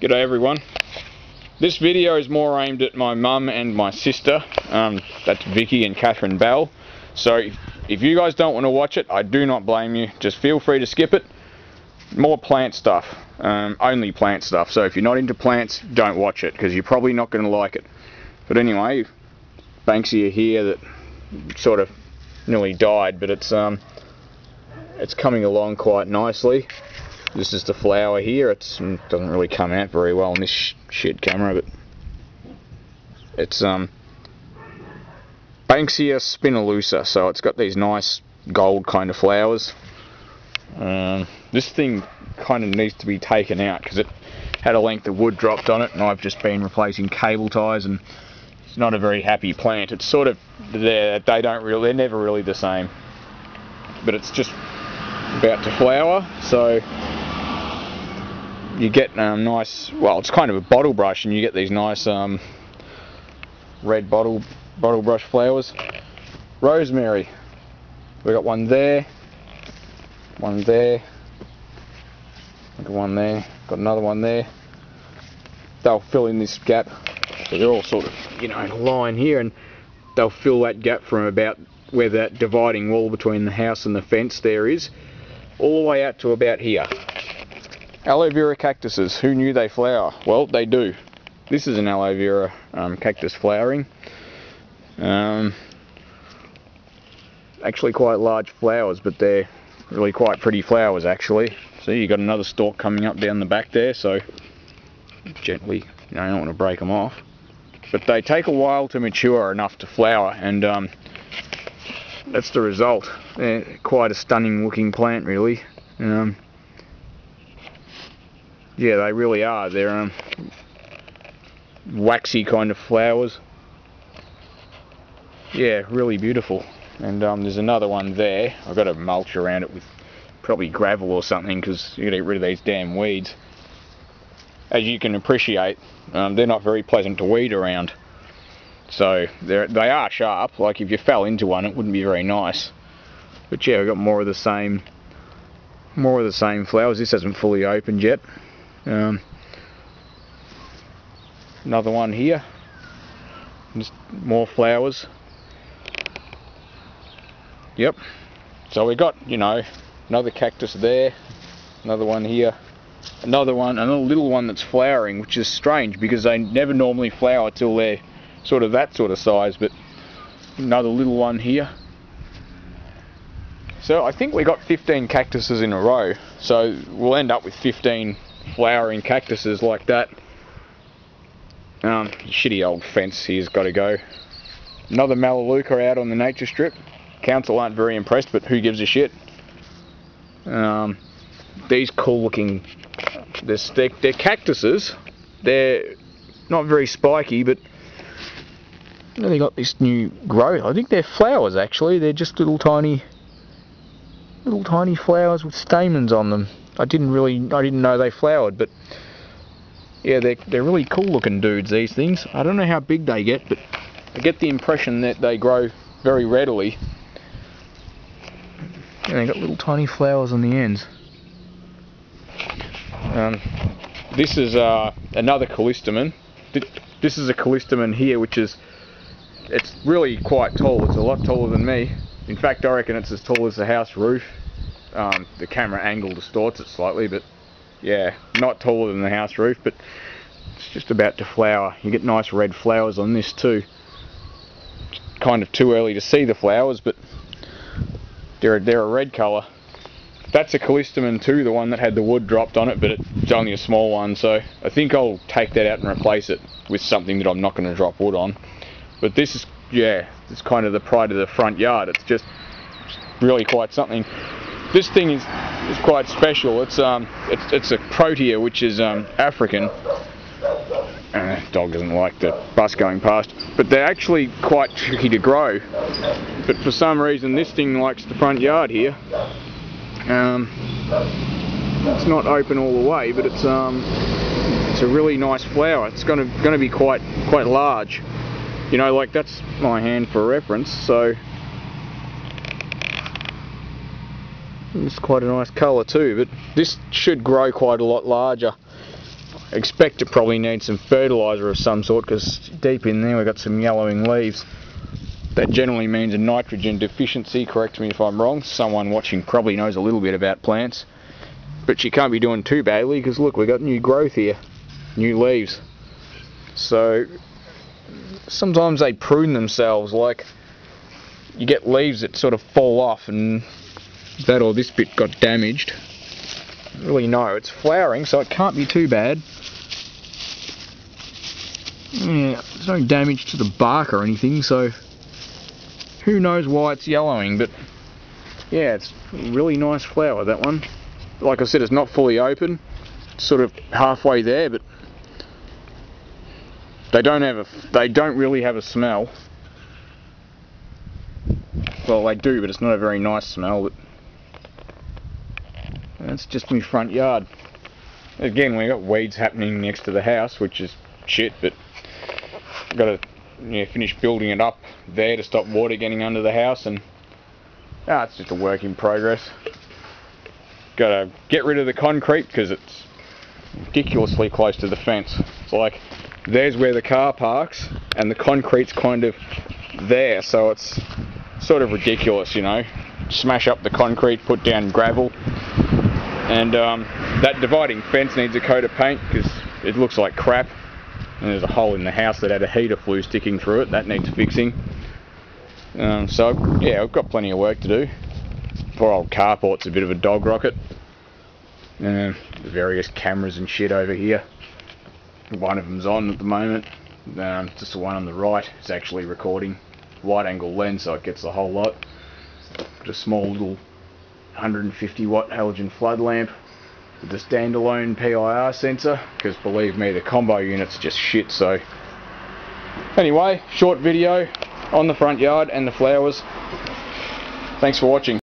G'day everyone. This video is more aimed at my mum and my sister. That's Vicky and Catherine Bell. So if you guys don't want to watch it, I do not blame you. Just feel free to skip it. More plant stuff. Only plant stuff. So if you're not into plants, don't watch it because you're probably not going to like it. But anyway, Banksia here that sort of nearly died, but it's coming along quite nicely. This is the flower here. It doesn't really come out very well on this shit camera, but it's Banksia spinolusa, so it's got these nice gold kind of flowers. This thing kind of needs to be taken out because it had a length of wood dropped on it, and I've just been replacing cable ties, and it's not a very happy plant. It's sort of they're never really the same, but it's just about to flower, so you get nice, well, it's kind of a bottle brush, and you get these nice red bottle brush flowers. Rosemary, we got one there, got one there, got another one there. They'll fill in this gap, so they're all sort of, in a line here, and they'll fill that gap from about where that dividing wall between the house and the fence there is, all the way out to about here. Aloe vera cactuses, who knew they flower? Well, they do. This is an aloe vera cactus flowering. Actually quite large flowers, but they're really quite pretty flowers actually. See, you got another stalk coming up down the back there, so gently, I don't want to break them off. But they take a while to mature enough to flower, and that's the result. They're quite a stunning looking plant, really. Yeah, they really are. They're waxy kind of flowers. Yeah, really beautiful. And there's another one there. I've got to mulch around it with probably gravel or something because you got to get rid of these damn weeds. As you can appreciate, they're not very pleasant to weed around. So they are sharp. Like if you fell into one, it wouldn't be very nice. But yeah, we've got more of the same flowers. This hasn't fully opened yet. Another one here, just more flowers. Yep, so we got, another cactus there, another one here, another little one that's flowering, which is strange because they never normally flower till they're sort of that sort of size, but another little one here. So I think we got 15 cactuses in a row, so we'll end up with 15 flowering cactuses like that. Shitty old fence here's got to go. Another melaleuca out on the nature strip. Council aren't very impressed, but who gives a shit. These cool looking, they're cactuses. They're not very spiky, but they got this new growth. I think they're flowers actually. They're just little tiny flowers with stamens on them. I didn't know they flowered, but yeah, they're really cool looking dudes, these things. I don't know how big they get, but I get the impression that they grow very readily. And they got little tiny flowers on the ends. This is another callistemon. This is a callistemon here, it's really quite tall. It's a lot taller than me. In fact, I reckon it's as tall as the house roof. The camera angle distorts it slightly, but yeah, not taller than the house roof, but it's just about to flower. You get nice red flowers on this too. It's kind of too early to see the flowers, but they're a red colour. That's a callistemon too, the one that had the wood dropped on it, but it's only a small one, so I think I'll take that out and replace it with something that I'm not going to drop wood on. But this is, yeah, it's kind of the pride of the front yard. It's just really quite something. This thing is quite special. It's a Protea, which is African. Dog doesn't like the bus going past, but they're actually quite tricky to grow. But for some reason, this thing likes the front yard here. It's not open all the way, but it's a really nice flower. It's going to be quite large. Like that's my hand for reference. So. It's quite a nice colour too, but this should grow quite a lot larger. expect it probably needs some fertiliser of some sort, because deep in there we've got some yellowing leaves. That generally means a nitrogen deficiency, correct me if I'm wrong. Someone watching probably knows a little bit about plants. But she can't be doing too badly, because look, we've got new growth here, new leaves. So sometimes they prune themselves, like you get leaves that sort of fall off, and that or this bit got damaged. I don't really know, it's flowering so it can't be too bad. Yeah, there's no damage to the bark or anything, so who knows why it's yellowing, but yeah, it's a really nice flower, that one. Like I said, it's not fully open, it's sort of halfway there, but they don't really have a smell. Well, they do, but it's not a very nice smell. But that's just my front yard. Again, we've got weeds happening next to the house, which is shit, but I've got to finish building it up there to stop water getting under the house, and it's just a work in progress. Got to get rid of the concrete because it's ridiculously close to the fence. It's like there's where the car parks and the concrete's kind of there, so it's sort of ridiculous, you know. Smash up the concrete, put down gravel, and that dividing fence needs a coat of paint because it looks like crap, and there's a hole in the house that had a heater flue sticking through it. That needs fixing. So yeah, I've got plenty of work to do. Poor old carport's a bit of a dog rocket. Various cameras and shit over here. One of them's on at the moment. Just the one on the right is actually recording. Wide angle lens, so it gets the whole lot. Got a small little 150 watt halogen flood lamp with the standalone PIR sensor, because believe me, the combo unit's just shit. So anyway, short video on the front yard and the flowers. Thanks for watching.